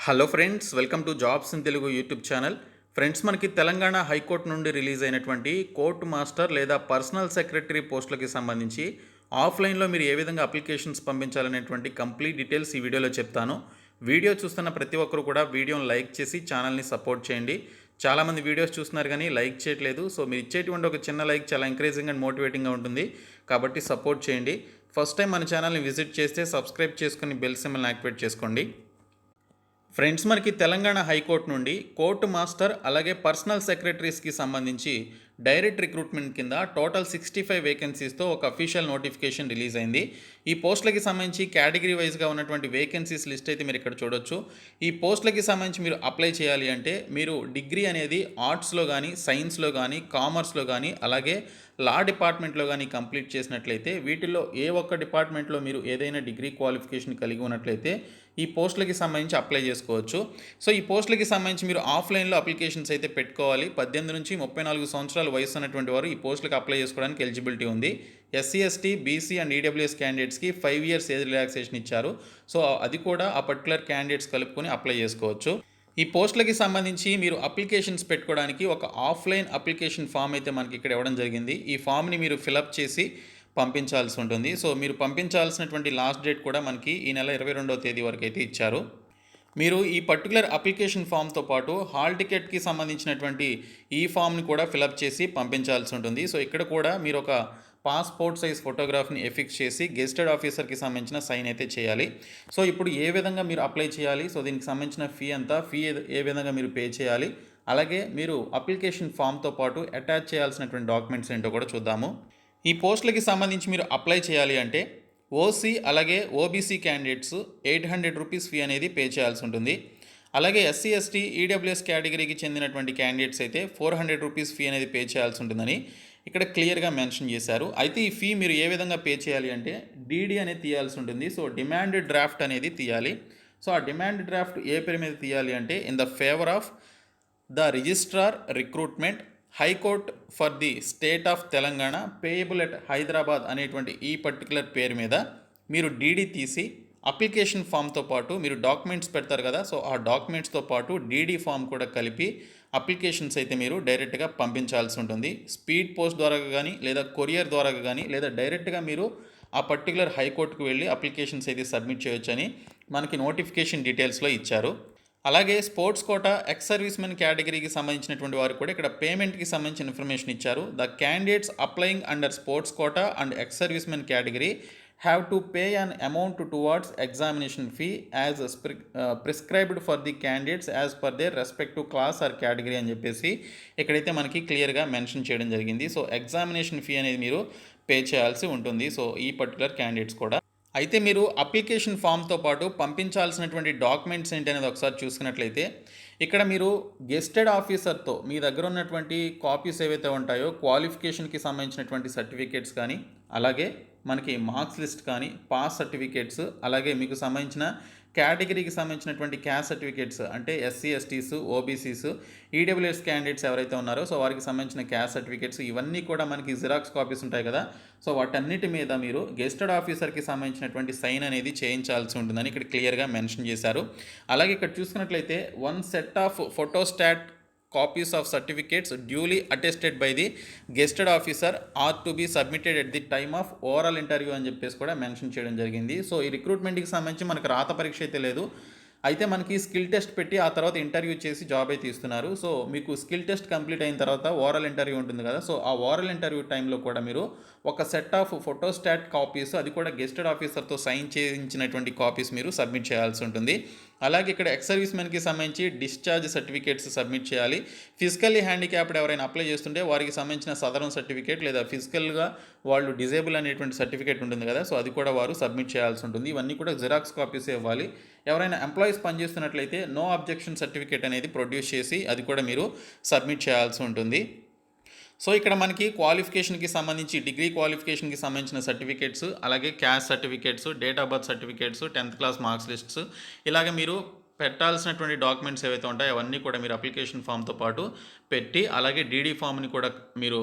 Hello friends, welcome to jobs in Telugu YouTube channel. Friends, మనకి Telangana high court నుండి release అయినటువంటి court master లేదా personal secretary పోస్టులకి సంబంధించి ఆఫ్లైన్లో మీరు ఏ విధంగా అప్లికేషన్స్ పంపించాలనేటువంటి కంప్లీట్ డీటెయిల్స్ ఈ వీడియోలో చెప్తాను. వీడియో చూస్తున్న ప్రతి ఒక్కరు కూడా వీడియోని లైక్ చేసి ఛానల్ని సపోర్ట్ చేయండి. చాలామంది వీడియోస్ చూస్తున్నారు కానీ లైక్ చేయట్లేదు. సో మీరు ఇచ్చేటువంటి ఒక చిన్న లైక్ చాలా ఎంకరేజింగ్ అండ్ మోటివేటింగ్గా ఉంటుంది, కాబట్టి సపోర్ట్ చేయండి. ఫస్ట్ టైం మన ఛానల్ని విజిట్ చేస్తే సబ్స్క్రైబ్ చేసుకుని బెల్ సింబల్ని యాక్టివేట్ చేసుకోండి. ఫ్రెండ్స్, మనకి తెలంగాణ హైకోర్టు నుండి కోర్టు మాస్టర్ అలాగే పర్సనల్ సెక్రటరీస్కి సంబంధించి డైరెక్ట్ రిక్రూట్మెంట్ కింద టోటల్ 65 వేకెన్సీస్తో ఒక అఫీషియల్ నోటిఫికేషన్ రిలీజ్ అయింది. ఈ పోస్టులకి సంబంధించి కేటగిరీ వైజ్గా ఉన్నటువంటి వేకెన్సీస్ లిస్ట్ అయితే మీరు ఇక్కడ చూడొచ్చు. ఈ పోస్టులకి సంబంధించి మీరు అప్లై చేయాలి అంటే మీరు డిగ్రీ అనేది ఆర్ట్స్లో కానీ, సైన్స్లో కానీ, కామర్స్లో కానీ, అలాగే లా డిపార్ట్మెంట్లో కానీ కంప్లీట్ చేసినట్లయితే వీటిల్లో ఏ ఒక్క డిపార్ట్మెంట్లో మీరు ఏదైనా డిగ్రీ క్వాలిఫికేషన్ కలిగి ఉన్నట్లయితే ఈ పోస్టులకి సంబంధించి అప్లై చేసుకోవచ్చు. సో ఈ పోస్టులకి సంబంధించి మీరు ఆఫ్లైన్లో అప్లికేషన్స్ అయితే పెట్టుకోవాలి. 18 నుంచి 34 సంవత్సరాల వయసు ఉన్నటువంటి వారు ఈ పోస్టులకు అప్లై చేసుకోవడానికి ఎలిజిబిలిటీ ఉంది. SC, ST, BC and EWS క్యాండిడేట్స్కి 5 years ఏజ్ రిలాక్సేషన్ ఇచ్చారు. సో అది కూడా ఆ పర్టికులర్ క్యాండిడేట్స్ కలుపుకొని అప్లై చేసుకోవచ్చు. ఈ పోస్టులకి సంబంధించి మీరు అప్లికేషన్స్ పెట్టుకోవడానికి ఒక ఆఫ్లైన్ అప్లికేషన్ ఫామ్ అయితే మనకి ఇక్కడ ఇవ్వడం జరిగింది. ఈ ఫామ్ని మీరు ఫిలప్ చేసి పంపించాల్సి ఉంటుంది. సో మీరు పంపించాల్సినటువంటి లాస్ట్ డేట్ కూడా మనకి ఈ నెల 22వ తేదీ వరకు అయితే ఇచ్చారు. మీరు ఈ పర్టికులర్ అప్లికేషన్ ఫామ్తో పాటు హాల్ టికెట్కి సంబంధించినటువంటి ఈ ఫామ్ని కూడా ఫిలప్ చేసి పంపించాల్సి ఉంటుంది. సో ఇక్కడ కూడా మీరు ఒక పాస్పోర్ట్ సైజ్ ఫోటోగ్రాఫ్ని ఎఫిక్స్ చేసి గెస్టెడ్ ఆఫీసర్కి సంబంధించిన సైన్ అయితే చేయాలి. సో ఇప్పుడు ఏ విధంగా మీరు అప్లై చేయాలి, సో దీనికి సంబంధించిన ఫీ ఏ విధంగా మీరు పే చేయాలి, అలాగే మీరు అప్లికేషన్ ఫామ్తో పాటు అటాచ్ చేయాల్సినటువంటి డాక్యుమెంట్స్ ఏంటో కూడా చూద్దాము. ఈ పోస్టులకి సంబంధించి మీరు అప్లై చేయాలి అంటే ఓసీ అలాగే ఓబీసీ క్యాండిడేట్స్ 800 రూపీస్ ఫీ అనేది పే చేయాల్సి ఉంటుంది. అలాగే ఎస్సీ, ఎస్టీ, ఈడబ్ల్యూఎస్ కేటగిరీకి చెందినటువంటి క్యాండిడేట్స్ అయితే 400 రూపీస్ ఫీ అనేది పే చేయాల్సి ఉంటుందని ఇక్కడ క్లియర్గా మెన్షన్ చేశారు. అయితే ఈ ఫీ మీరు ఏ విధంగా పే చేయాలి అంటే డీడీ అనేది తీయాల్సి ఉంటుంది. సో డిమాండ్ డ్రాఫ్ట్ అనేది తీయాలి. సో ఆ డిమాండ్ డ్రాఫ్ట్ ఏ పేరు మీద తీయాలి అంటే in the favour of the registrar recruitment high court for the state of Telangana payable at Hyderabad అనేటువంటి ఈ పర్టికులర్ పేరు మీద మీరు డీడీ తీసి అప్లికేషన్ ఫామ్తో పాటు మీరు డాక్యుమెంట్స్ పెడతారు కదా, సో ఆ డాక్యుమెంట్స్తో పాటు డీడీ ఫామ్ కూడా కలిపి అప్లికేషన్స్ అయితే మీరు డైరెక్ట్గా పంపించాల్సి ఉంటుంది. స్పీడ్ పోస్ట్ ద్వారా కానీ, లేదా కొరియర్ ద్వారా కానీ, లేదా డైరెక్ట్గా మీరు ఆ పర్టికులర్ హైకోర్టుకు వెళ్ళి అప్లికేషన్స్ అయితే సబ్మిట్ చేయొచ్చని మనకి నోటిఫికేషన్ డీటెయిల్స్లో ఇచ్చారు. అలాగే sports quota ex service men కేటగిరీకి సంబంధించినటువంటి వారు కూడా ఇక్కడ పేమెంట్కి సంబంధించిన ఇన్ఫర్మేషన్ ఇచ్చారు. The candidates applying under sports quota and ex service men category have to pay an amount towards examination fee as prescribed for the candidates as per their respective class or category అని చెప్పేసి ఇక్కడైతే మనకి క్లియర్గా mention చేయడం జరిగింది. So examination fee అనేది మీరు pay చేయాల్సి ఉంటుంది. సో ఈ పర్టికులర్ క్యాండిడేట్స్ కూడా అయితే మీరు అప్లికేషన్ ఫామ్తో పాటు పంపించాల్సినటువంటి డాక్యుమెంట్స్ ఏంటి అనేది ఒకసారి చూసుకున్నట్లయితే ఇక్కడ మీరు గెస్టెడ్ ఆఫీసర్తో మీ దగ్గర ఉన్నటువంటి కాపీస్ ఏవైతే ఉంటాయో క్వాలిఫికేషన్కి సంబంధించినటువంటి సర్టిఫికేట్స్ కానీ, అలాగే మనకి మార్క్స్ లిస్ట్ కానీ, పాస్ సర్టిఫికేట్స్, అలాగే మీకు సంబంధించిన కేటగిరీకి సంబంధించినటువంటి క్యాస్ట్ సర్టిఫికేట్స్ అంటే ఎస్సీ, ఎస్టీస్, ఓబీసీస్, ఈడబ్ల్యూఎస్ క్యాండిడేట్స్ ఎవరైతే ఉన్నారో సో వారికి సంబంధించిన క్యాస్ట్ సర్టిఫికేట్స్ ఇవన్నీ కూడా మనకి జిరాక్స్ కాపీస్ ఉంటాయి కదా, సో వాటన్నిటి మీద మీరు గెస్టెడ్ ఆఫీసర్కి సంబంధించినటువంటి సైన్ అనేది చేయించాల్సి ఉంటుందని ఇక్కడ క్లియర్గా మెన్షన్ చేశారు. అలాగే ఇక్కడ చూసుకున్నట్లయితే 1 set of photostat copies of certificates duly attested by the gazetted officer are to be submitted at the time of overall interview అని చెప్పేసి కూడా మెన్షన్ చేయడం జరిగింది. సో ఈ రిక్రూట్మెంట్కి సంబంధించి మనకు రాత పరీక్ష అయితే లేదు, అయితే మనకి స్కిల్ టెస్ట్ పెట్టి ఆ తర్వాత ఇంటర్వ్యూ చేసి జాబ్ అయితే ఇస్తున్నారు. సో మీకు స్కిల్ టెస్ట్ కంప్లీట్ అయిన తర్వాత ఓరల్ ఇంటర్వ్యూ ఉంటుంది కదా, సో ఆ ఓరల్ ఇంటర్వ్యూ టైంలో కూడా మీరు ఒక సెట్ ఆఫ్ ఫోటోస్టాట్ కాపీస్, అది కూడా గెస్టెడ్ ఆఫీసర్తో సైన్ చేయించినటువంటి కాపీస్ మీరు సబ్మిట్ చేయాల్సి ఉంటుంది. అలాగే ఇక్కడ ఎక్స్ సర్వీస్ మెన్కి సంబంధించి డిశ్చార్జ్ సర్టిఫికేట్స్ సబ్మిట్ చేయాలి. ఫిజికల్లీ హ్యాండిక్యాప్డ్ ఎవరైనా అప్లై చేస్తుంటే వారికి సంబంధించిన సదరన్ సర్టిఫికేట్ లేదా ఫిజికల్గా వాళ్ళు డిజేబుల్ అనేటువంటి సర్టిఫికేట్ ఉంటుంది కదా, సో అది కూడా వారు సబ్మిట్ చేయాల్సి ఉంటుంది. ఇవన్నీ కూడా జిరాక్స్ కాపీస్ ఇవ్వాలి. ఎవరైనా ఎంప్లాయీస్ పనిచేస్తున్నట్లయితే నో అబ్జెక్షన్ సర్టిఫికేట్ అనేది ప్రొడ్యూస్ చేసి అది కూడా మీరు సబ్మిట్ చేయాల్సి ఉంటుంది. సో ఇక్కడ మనకి క్వాలిఫికేషన్కి సంబంధించి డిగ్రీ క్వాలిఫికేషన్కి సంబంధించిన సర్టిఫికేట్స్, అలాగే caste certificates, date of birth certificates, 10th class marks lists, ఇలాగ మీరు పెట్టాల్సినటువంటి డాక్యుమెంట్స్ ఏవైతే ఉంటాయో అవన్నీ కూడా మీరు అప్లికేషన్ ఫామ్తో పాటు పెట్టి, అలాగే డీడీ ఫామ్ని కూడా మీరు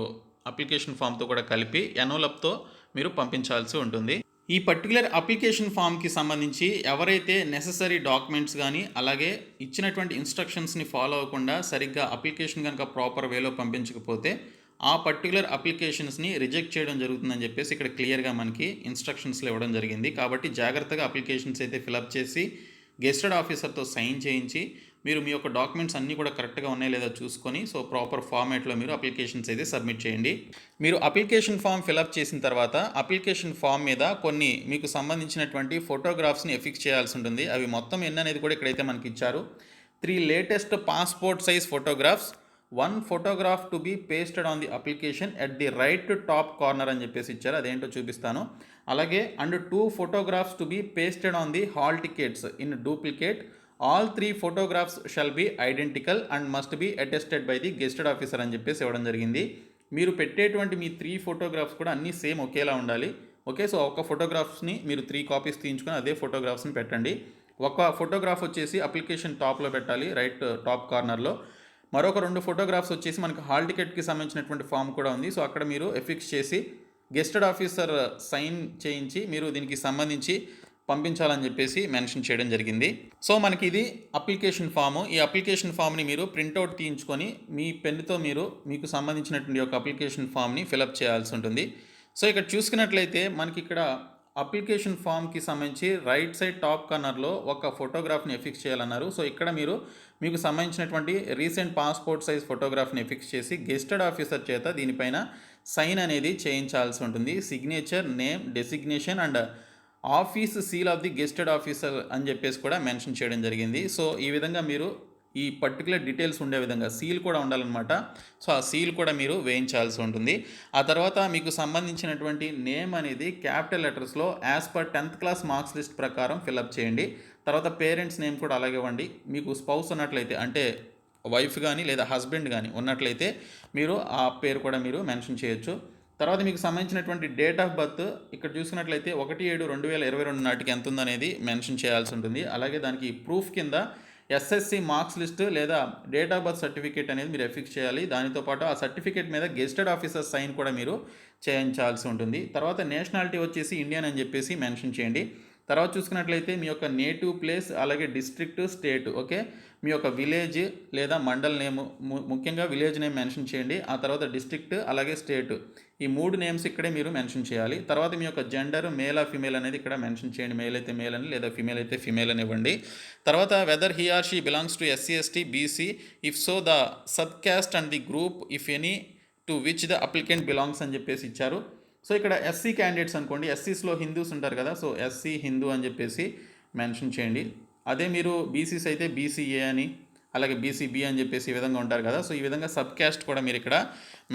అప్లికేషన్ ఫామ్తో కూడా కలిపి ఎన్వలప్తో మీరు పంపించాల్సి ఉంటుంది. ఈ పర్టిక్యులర్ అప్లికేషన్ ఫామ్‌కి సంబంధించి ఎవరైతే నెసెసరీ డాక్యుమెంట్స్ గానీ, అలాగే ఇచ్చినటువంటి ఇన్‌స్ట్రక్షన్స్‌ని ఫాలో అవ్వకుండా సరిగ్గా అప్లికేషన్ గనక ప్రాపర్ వేలో పంపించకపోతే, ఆ పర్టిక్యులర్ అప్లికేషన్స్‌ని రిజెక్ట్ చేయడం జరుగుతుందని చెప్పేసి ఇక్కడ క్లియర్‌గా మనకి ఇన్‌స్ట్రక్షన్స్‌లో ఇవ్వడం జరిగింది. కాబట్టి జాగ్రత్తగా అప్లికేషన్స్ అయితే ఫిలప్ చేసి, గెస్టెడ్ ఆఫీసర్‌తో సైన్ చేయించి, మీరు మీ యొక్క డాక్యుమెంట్స్ అన్నీ కూడా కరెక్ట్‌గా ఉన్నాయో లేదో చూసుకొని, సో ప్రాపర్ ఫార్మాట్‌లో మీరు అప్లికేషన్స్ అయితే సబ్మిట్ చేయండి. మీరు అప్లికేషన్ ఫామ్ ఫిలప్ చేసిన తర్వాత, అప్లికేషన్ ఫామ్ మీద కొన్ని మీకు సంబంధించినటువంటి ఫోటోగ్రాఫ్స్‌ని ఎఫిక్స్ చేయాల్సి ఉంటుంది. అవి మొత్తం ఎన్ననేది కూడా ఇక్కడైతే మనకి ఇచ్చారు. 3 latest passport size photographs, 1 photograph to be pasted on the application at the right top corner అని చెప్పేసి ఇచ్చారు. అదేంటో చూపిస్తాను. అలాగే and 2 photographs to be pasted on the hall tickets in duplicate. All 3 photographs shall be identical and must be attested by the gazetted officer అని చెప్పేసి ఇవ్వడం జరిగింది. మీరు పెట్టేటువంటి మీ 3 ఫోటోగ్రాఫ్స్ కూడా అన్నీ సేమ్ ఒకేలా ఉండాలి. ఓకే, సో ఒక ఫోటోగ్రాఫ్స్ని మీరు 3 కాపీస్ తీయించుకొని అదే ఫోటోగ్రాఫ్స్ని పెట్టండి. ఒక ఫోటోగ్రాఫ్ వచ్చేసి అప్లికేషన్ టాప్లో పెట్టాలి, రైట్ టాప్ కార్నర్లో. మరొక 2 ఫోటోగ్రాఫ్స్ వచ్చేసి మనకు హాల్ టికెట్కి సంబంధించినటువంటి ఫామ్ కూడా ఉంది. సో అక్కడ మీరు ఎఫిక్స్ చేసి గెస్టెడ్ ఆఫీసర్ సైన్ చేయించి మీరు దీనికి సంబంధించి పంపించాలని చెప్పేసి మెన్షన్ చేయడం జరిగింది. సో మనకి ఇది అప్లికేషన్ ఫాము. ఈ అప్లికేషన్ ఫామ్ని మీరు ప్రింట్అవుట్ తీయించుకొని మీ పెన్నుతో మీరు మీకు సంబంధించినటువంటి ఒక అప్లికేషన్ ఫామ్ని ఫిలప్ చేయాల్సి ఉంటుంది. సో ఇక్కడ చూసుకున్నట్లయితే మనకి ఇక్కడ అప్లికేషన్ ఫామ్కి సంబంధించి రైట్ సైడ్ టాప్ కార్నర్లో ఒక ఫోటోగ్రాఫ్ని ఎఫిక్స్ చేయాలన్నారు. సో ఇక్కడ మీరు మీకు సంబంధించినటువంటి రీసెంట్ పాస్పోర్ట్ సైజ్ ఫోటోగ్రాఫ్ని ఎఫిక్స్ చేసి గెస్టెడ్ ఆఫీసర్ చేత దీనిపైన సైన్ అనేది చేయించాల్సి ఉంటుంది. Signature, name, designation and office seal of the gazetted officer అని చెప్పేసి కూడా మెన్షన్ చేయడం జరిగింది. సో ఈ విధంగా మీరు ఈ పర్టికులర్ డీటెయిల్స్ ఉండే విధంగా సీల్ కూడా ఉండాలన్నమాట. సో ఆ సీల్ కూడా మీరు వేయించాల్సి ఉంటుంది. ఆ తర్వాత మీకు సంబంధించినటువంటి నేమ్ అనేది క్యాపిటల్ లెటర్స్లో as per 10th class marks list ప్రకారం ఫిలప్ చేయండి. తర్వాత పేరెంట్స్ నేమ్ కూడా అలాగే ఇవ్వండి. మీకు స్పౌస్ ఉన్నట్లయితే, అంటే వైఫ్ కానీ లేదా హస్బెండ్ కానీ ఉన్నట్లయితే మీరు ఆ పేరు కూడా మీరు మెన్షన్ చేయొచ్చు. తర్వాత మీకు సంబంధించినటువంటి డేట్ ఆఫ్ బర్త్ ఇక్కడ చూసుకున్నట్లయితే 1/7/2022 నాటికి ఎంత ఉందనేది మెన్షన్ చేయాల్సి ఉంటుంది. అలాగే దానికి ప్రూఫ్ కింద ఎస్ఎస్సి మార్క్స్ లిస్ట్ లేదా డేట్ ఆఫ్ బర్త్ సర్టిఫికేట్ అనేది మీరు ఎఫిక్స్ చేయాలి. దానితో పాటు ఆ సర్టిఫికేట్ మీద గెస్టెడ్ ఆఫీసర్ సైన్ కూడా మీరు చేయించాల్సి ఉంటుంది. తర్వాత నేషనాలిటీ వచ్చేసి ఇండియన్ అని చెప్పేసి మెన్షన్ చేయండి. తర్వాత చూసుకున్నట్లయితే మీ యొక్క నేటివ్ ప్లేస్, అలాగే డిస్ట్రిక్ట్, స్టేట్, ఓకే, మీ యొక్క విలేజ్ లేదా మండల్ నేమ్, ముఖ్యంగా విలేజ్ నేమ్ మెన్షన్ చేయండి. ఆ తర్వాత డిస్ట్రిక్ట్, అలాగే స్టేట్, ఈ 3 నేమ్స్ ఇక్కడే మీరు మెన్షన్ చేయాలి. తర్వాత మీ యొక్క జెండర్ మేల్ ఫిమేల్ అనేది ఇక్కడ మెన్షన్ చేయండి. మేల్ అయితే మేల్ అని, లేదా ఫిమేల్ అయితే ఫిమేల్ అని ఇవ్వండి. తర్వాత whether he or she belongs to SC, ST, BC, if so the sub caste and the group if any to which the applicant belongs అని చెప్పేసి ఇచ్చారు. సో ఇక్కడ ఎస్సీ క్యాండిడేట్స్ అనుకోండి, ఎస్సీస్లో హిందూస్ ఉంటారు కదా, సో ఎస్సీ హిందూ అని చెప్పేసి మెన్షన్ చేయండి. అదే మీరు బీసీస్ అయితే బీసీఏ అని, అలాగే బీసీబీ అని చెప్పేసి ఈ విధంగా ఉంటారు కదా, సో ఈ విధంగా సబ్ క్యాస్ట్ కూడా మీరు ఇక్కడ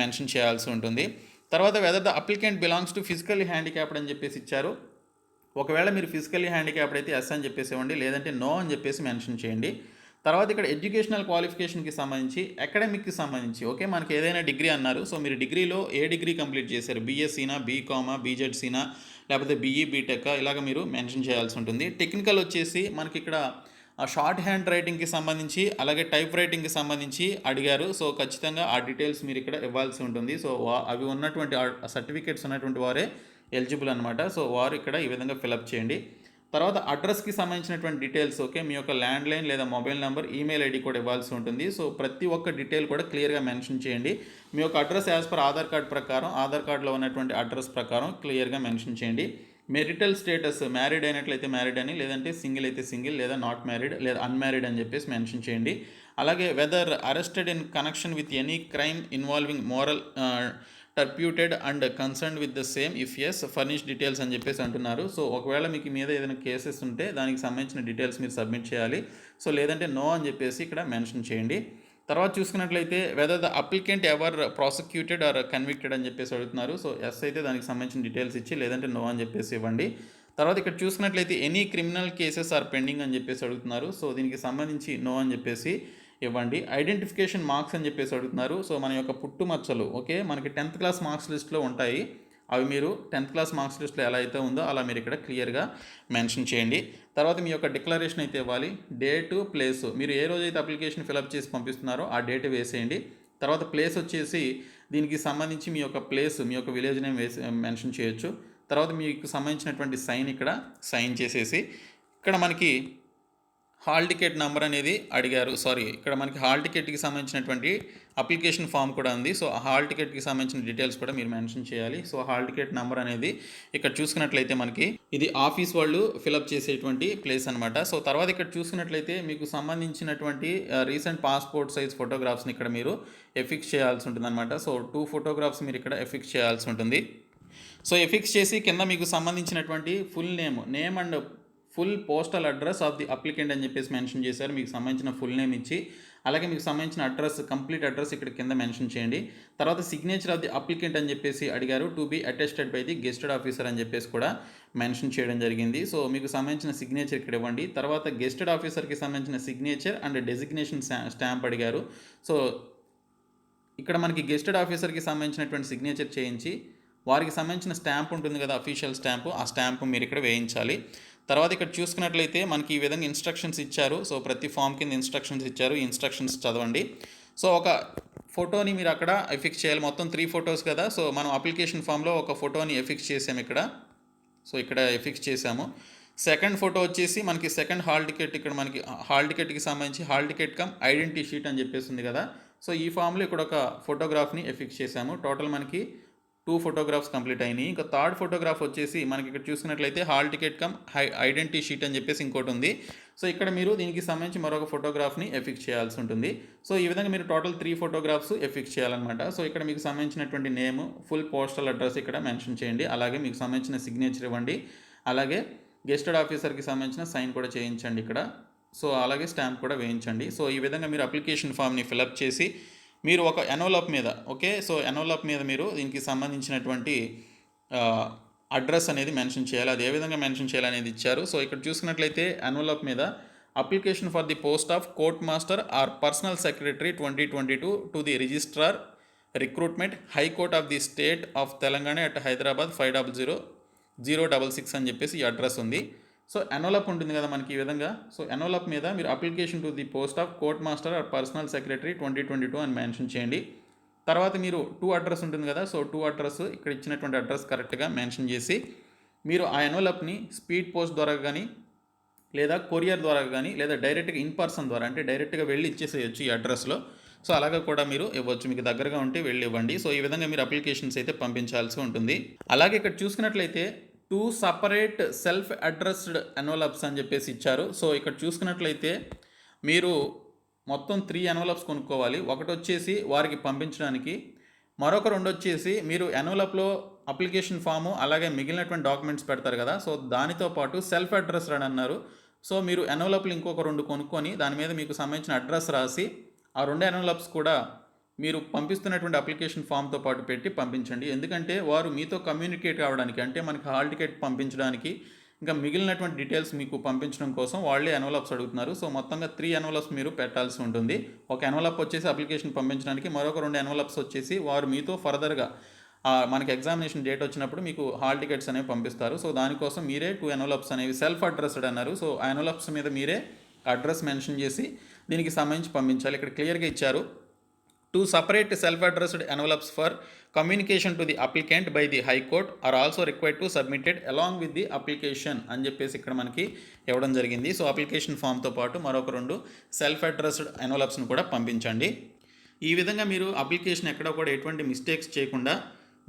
మెన్షన్ చేయాల్సి ఉంటుంది. తర్వాత weather the applicant belongs to physically handicapped అని చెప్పేసి ఇచ్చారు. ఒకవేళ మీరు ఫిజికల్లీ హ్యాండిక్యాప్డ్ అయితే ఎస్ అని చెప్పేసి ఇవ్వండి, లేదంటే నో అని చెప్పేసి మెన్షన్ చేయండి. తర్వాత ఇక్కడ ఎడ్యుకేషనల్ క్వాలిఫికేషన్కి సంబంధించి, అకాడమిక్కి సంబంధించి, ఓకే, మనకి ఏదైనా డిగ్రీ అన్నారు. సో మీరు డిగ్రీలో ఏ డిగ్రీ కంప్లీట్ చేశారు, బీఎస్సీనా, బీకామా, బీజెడ్సీనా, లేకపోతే బీఈ, బీటెక్, ఇలాగ మీరు మెన్షన్ చేయాల్సి ఉంటుంది. టెక్నికల్ వచ్చేసి మనకి ఇక్కడ షార్ట్ హ్యాండ్ రైటింగ్కి సంబంధించి, అలాగే టైప్ రైటింగ్కి సంబంధించి అడిగారు. సో ఖచ్చితంగా ఆ డీటెయిల్స్ మీరు ఇక్కడ ఇవ్వాల్సి ఉంటుంది. సో అవి ఉన్నటువంటి సర్టిఫికేట్స్ ఉన్నటువంటి వారే ఎలిజిబుల్ అనమాట. సో వారు ఇక్కడ ఈ విధంగా ఫిలప్ చేయండి. తర్వాత అడ్రస్కి సంబంధించినటువంటి డీటెయిల్స్, ఓకే, మీ యొక్క ల్యాండ్లైన్ లేదా మొబైల్ నెంబర్, ఈమెయిల్ ఐడి కూడా ఇవ్వాల్సి ఉంటుంది. సో ప్రతి ఒక్క డీటెయిల్ కూడా క్లియర్గా మెన్షన్ చేయండి. మీ యొక్క address as per Aadhaar card ప్రకారం, ఆధార్ కార్డులో ఉన్నటువంటి అడ్రస్ ప్రకారం క్లియర్గా మెన్షన్ చేయండి. మెరిటల్ స్టేటస్, మ్యారీడ్ అయినట్లయితే మ్యారీడ్ అని, లేదంటే సింగిల్ అయితే సింగిల్, లేదా నాట్ మ్యారీడ్ లేదా అన్మ్యారీడ్ అని చెప్పేసి మెన్షన్ చేయండి. అలాగే whether arrested in connection with any crime involving moral turpitude and concern with the same, if yes furnish details అని చెప్పేసి అంటున్నారు. సో ఒకవేళ మీకు మీద ఏదైనా కేసెస్ ఉంటే దానికి సంబంధించిన డీటెయిల్స్ మీరు సబ్మిట్ చేయాలి. సో లేదంటే నో అని చెప్పేసి ఇక్కడ మెన్షన్ చేయండి. తర్వాత చూసుకున్నట్లయితే whether the applicant ever prosecuted or convicted అని చెప్పేసి అడుగుతున్నారు. సో ఎస్ అయితే దానికి సంబంధించిన డీటెయిల్స్ ఇచ్చి, లేదంటే నో అని చెప్పేసి ఇవ్వండి. తర్వాత ఇక్కడ చూసుకున్నట్లయితే any criminal cases are pending అని చెప్పేసి అడుగుతున్నారు. సో దీనికి సంబంధించి నో అని చెప్పేసి ఇవ్వండి. ఐడెంటిఫికేషన్ మార్క్స్ అని చెప్పేసి అడుగుతున్నారు. సో మన యొక్క పుట్టుమచ్చలు, ఓకే, మనకి 10th క్లాస్ మార్క్స్ లిస్ట్లో ఉంటాయి. అవి మీరు 10th క్లాస్ మార్క్స్ లిస్ట్లో ఎలా అయితే ఉందో అలా మీరు ఇక్కడ క్లియర్గా మెన్షన్ చేయండి. తర్వాత మీ యొక్క డిక్లరేషన్ అయితే ఇవ్వాలి. డేటు, ప్లేసు, మీరు ఏ రోజైతే అప్లికేషన్ ఫిలప్ చేసి పంపిస్తున్నారో ఆ డేట్ వేసేయండి. తర్వాత ప్లేస్ వచ్చేసి దీనికి సంబంధించి మీ యొక్క ప్లేస్, మీ యొక్క విలేజ్ నేమ్ మెన్షన్ చేయొచ్చు. తర్వాత మీకు సంబంధించినటువంటి సైన్ ఇక్కడ సైన్ చేసేసి ఇక్కడ మనకి హాల్ టికెట్ నెంబర్ అనేది అడిగారు. ఇక్కడ మనకి హాల్ టికెట్కి సంబంధించినటువంటి అప్లికేషన్ ఫామ్ కూడా ఉంది. సో ఆ హాల్ టికెట్కి సంబంధించిన డీటెయిల్స్ కూడా మీరు మెన్షన్ చేయాలి. సో హాల్ టికెట్ నెంబర్ అనేది ఇక్కడ చూసుకున్నట్లయితే మనకి ఇది ఆఫీస్ వాళ్ళు ఫిలప్ చేసేటువంటి ప్లేస్ అనమాట. సో తర్వాత ఇక్కడ చూసుకున్నట్లయితే మీకు సంబంధించినటువంటి రీసెంట్ పాస్పోర్ట్ సైజ్ ఫోటోగ్రాఫ్స్ని ఇక్కడ మీరు ఎఫిక్స్ చేయాల్సి ఉంటుంది అనమాట. సో 2 ఫోటోగ్రాఫ్స్ మీరు ఇక్కడ ఎఫిక్స్ చేయాల్సి ఉంటుంది. సో ఎఫిక్స్ చేసి కింద మీకు సంబంధించినటువంటి full name and full postal address of the applicant అని చెప్పేసి మెన్షన్ చేశారు. మీకు సంబంధించిన ఫుల్ నేమ్ ఇచ్చి అలాగే మీకు సంబంధించిన అడ్రస్ కంప్లీట్ అడ్రస్ ఇక్కడ కింద మెన్షన్ చేయండి. తర్వాత సిగ్నేచర్ ఆఫ్ ది అప్లికెంట్ అని చెప్పేసి అడిగారు. To be attested by the gazetted officer అని చెప్పేసి కూడా మెన్షన్ చేయడం జరిగింది. సో మీకు సంబంధించిన సిగ్నేచర్ ఇక్కడ ఇవ్వండి. తర్వాత గెస్టెడ్ ఆఫీసర్కి సంబంధించిన సిగ్నేచర్ అండ్ డెసిగ్నేషన్ స్టాంప్ అడిగారు. సో ఇక్కడ మనకి గెస్టెడ్ ఆఫీసర్కి సంబంధించినటువంటి సిగ్నేచర్ చేయించి వారికి సంబంధించిన స్టాంప్ ఉంటుంది కదా, అఫీషియల్ స్టాంపు, ఆ స్టాంపు మీరు ఇక్కడ వేయించాలి. తర్వాత ఇక్కడ చూసుకున్నట్లయితే మనకి ఈ విధంగా ఇన్స్ట్రక్షన్స్ ఇచ్చారు. సో ప్రతి ఫామ్ కింద ఇన్స్ట్రక్షన్స్ ఇచ్చారు. ఈ ఇన్స్ట్రక్షన్స్ చదవండి. సో ఒక ఫోటోని మీరు అక్కడ ఎఫిక్స్ చేయాలి. మొత్తం 3 ఫొటోస్ కదా. సో మనం అప్లికేషన్ ఫామ్లో ఒక ఫోటోని ఎఫిక్స్ చేసాము ఇక్కడ. సో ఇక్కడ ఎఫిక్స్ చేసాము. సెకండ్ ఫోటో వచ్చేసి మనకి సెకండ్ హాల్ టికెట్, ఇక్కడ మనకి హాల్ టికెట్కి సంబంధించి hall ticket come identity sheet అని చెప్పేసి ఉంది కదా. సో ఈ ఫామ్లో ఇక్కడ ఒక ఫోటోగ్రాఫ్ని ఎఫిక్స్ చేసాము. టోటల్ మనకి 2 ఫోటోగ్రాఫ్స్ కంప్లీట్ అయినాయి. ఇంకా థర్డ్ ఫోటోగ్రాఫ్ వచ్చేసి మనకి ఇక్కడ చూసుకున్నట్లయితే hall ticket come identity sheet అని చెప్పేసి ఇంకోటి ఉంది. సో ఇక్కడ మీరు దీనికి సంబంధించి మరొక ఫోటోగ్రాఫ్ని ఎఫిక్స్ చేయాల్సి ఉంటుంది. సో ఈ విధంగా మీరు టోటల్ 3 ఫోటోగ్రాఫ్స్ ఎఫిక్స్ చేయాలన్నమాట. సో ఇక్కడ మీకు సంబంధించినటువంటి నేమ్, ఫుల్ పోస్టల్ అడ్రస్ ఇక్కడ మెన్షన్ చేయండి. అలాగే మీకు సంబంధించిన సిగ్నేచర్ ఇవ్వండి. అలాగే గెస్టెడ్ ఆఫీసర్కి సంబంధించిన సైన్ కూడా చేయించండి ఇక్కడ. సో అలాగే స్టాంప్ కూడా వేయించండి. సో ఈ విధంగా మీరు అప్లికేషన్ ఫామ్ని ఫిలప్ చేసి మీరు ఒక ఎన్వలప్ మీద, ఓకే, సో ఎన్వలప్ మీద మీరు దీనికి సంబంధించినటువంటి అడ్రస్ అనేది మెన్షన్ చేయాలి. అది ఏ విధంగా మెన్షన్ చేయాలనేది ఇచ్చారు. సో ఇక్కడ చూసుకున్నట్లయితే ఎన్వలప్ మీద application for the post of court master or personal secretary 2022 to the registrar recruitment high court of the state of Telangana at Hyderabad 500066 అని చెప్పేసి ఈ అడ్రస్ ఉంది. సో ఎన్వలప్ ఉంటుంది కదా మనకి ఈ విధంగా. సో ఎన్వలప్ మీద మీరు application to the post of court master or personal secretary 2022 అని మెన్షన్ చేయండి. తర్వాత మీరు 2 అడ్రస్ ఉంటుంది కదా. సో 2 అడ్రస్ ఇక్కడ ఇచ్చినటువంటి అడ్రస్ కరెక్ట్గా మెన్షన్ చేసి మీరు ఆ ఎన్వలప్ని స్పీడ్ పోస్ట్ ద్వారా కానీ లేదా కొరియర్ ద్వారా కానీ లేదా డైరెక్ట్గా ఇన్ పర్సన్ ద్వారా, అంటే డైరెక్ట్గా వెళ్ళి ఇచ్చేసేయచ్చు ఈ అడ్రస్లో. సో అలాగా కూడా మీరు ఇవ్వచ్చు, మీకు దగ్గరగా ఉంటే వెళ్ళి ఇవ్వండి. సో ఈ విధంగా మీరు అప్లికేషన్స్ అయితే పంపించాల్సి ఉంటుంది. అలాగే ఇక్కడ చూసుకున్నట్లయితే 2 సపరేట్ సెల్ఫ్ అడ్రస్డ్ ఎన్వలప్స్ అని చెప్పేసి ఇచ్చారు. సో ఇక్కడ చూసుకున్నట్లయితే మీరు మొత్తం 3 ఎన్వలప్స్ కొనుక్కోవాలి. ఒకటి వచ్చేసి వారికి పంపించడానికి, మరొక 2 వచ్చేసి మీరు ఎన్వలప్లో అప్లికేషన్ ఫాము అలాగే మిగిలినటువంటి డాక్యుమెంట్స్ పెడతారు కదా. సో దానితో పాటు సెల్ఫ్ అడ్రస్డ్ అని అన్నారు. సో మీరు ఎన్వలప్లు ఇంకొక 2 కొనుక్కొని దాని మీద మీకు సంబంధించిన అడ్రస్ రాసి ఆ 2 ఎన్వలప్స్ కూడా మీరు పంపిస్తున్నటువంటి అప్లికేషన్ ఫామ్తో పాటు పెట్టి పంపించండి. ఎందుకంటే వారు మీతో కమ్యూనికేట్ అవ్వడానికి, అంటే మనకి హాల్ టికెట్ పంపించడానికి ఇంకా మిగిలినటువంటి డీటెయిల్స్ మీకు పంపించడం కోసం వాళ్ళే ఎన్వలప్స్ అడుగుతున్నారు. సో మొత్తంగా 3 ఎన్వలప్స్ మీరు పెట్టాల్సి ఉంటుంది. ఒక ఎన్వలప్ వచ్చేసి అప్లికేషన్ పంపించడానికి, మరొక 2 ఎన్వలప్స్ వచ్చేసి వారు మీతో ఫర్దర్గా మనకి ఎగ్జామినేషన్ డేట్ వచ్చినప్పుడు మీకు హాల్ టికెట్స్ అనేవి పంపిస్తారు. సో దానికోసం మీరే 2 ఎన్వలప్స్ అనేవి సెల్ఫ్ అడ్రస్డ్ అన్నారు. సో ఆ ఎన్వలప్స్ మీద మీరే అడ్రస్ మెన్షన్ చేసి దీనికి సంబంధించి పంపించాలి. ఇక్కడ క్లియర్గా ఇచ్చారు. 2 separate self-addressed envelopes for communication to the applicant by the High Court are also required to submitted along with the application అని చెప్పేసి ఇక్కడ మనకి ఇవ్వడం జరిగింది. సో అప్లికేషన్ ఫామ్తో పాటు మరొక 2 సెల్ఫ్ అడ్రస్డ్ ఎన్వలప్స్ని కూడా పంపించండి. ఈ విధంగా మీరు అప్లికేషన్ ఎక్కడ కూడా ఎటువంటి మిస్టేక్స్ చేయకుండా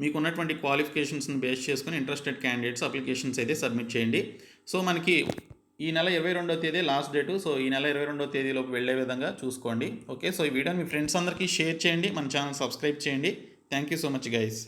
మీకు ఉన్నటువంటి క్వాలిఫికేషన్స్ని బేస్ చేసుకుని ఇంట్రెస్టెడ్ క్యాండిడేట్స్ అప్లికేషన్స్ అయితే సబ్మిట్ చేయండి. సో మనకి ఈ నెల 22వ తేదీ లాస్ట్ డేటు. సో ఈ నెల 22వ తేదీలోకి వెళ్ళే విధంగా చూసుకోండి. ఓకే, సో ఈ వీడియోని మీ ఫ్రెండ్స్ అందరికీ షేర్ చేయండి, మన ఛానల్ సబ్స్క్రైబ్ చేయండి. Thank you so much guys.